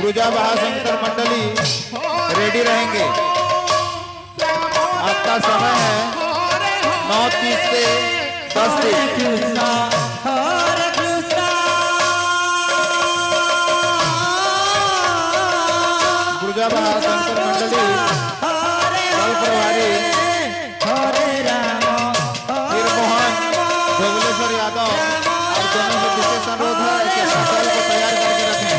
ब्रुजा महाशंकर मंडली रेडी रहेंगे। आपका समय है 9:30 से 10:30। ब्रुजा महाशंकर मंडली कल प्रभारी मोहन धवलेश्वर यादव और दोनों से विशेष अनुरोध है कि फसल को तैयार करके रखें।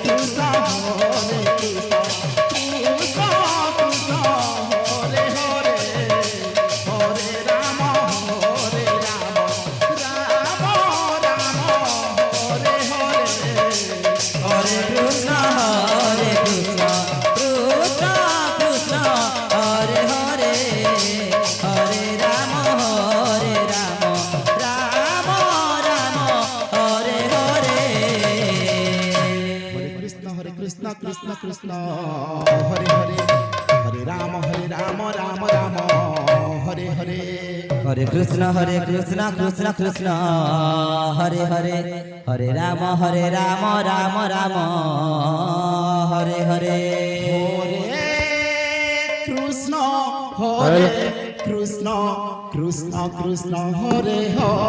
Krishna কৃষ্ণ কৃষ্ণ হরে হরে হরে রাম রাম রাম হরে হরে হরে কৃষ্ণ কৃষ্ণ কৃষ্ণ হরে হরে হরে রাম রাম রাম হরে হরে হরে কৃষ্ণ হরে কৃষ্ণ কৃষ্ণ কৃষ্ণ হরে হরে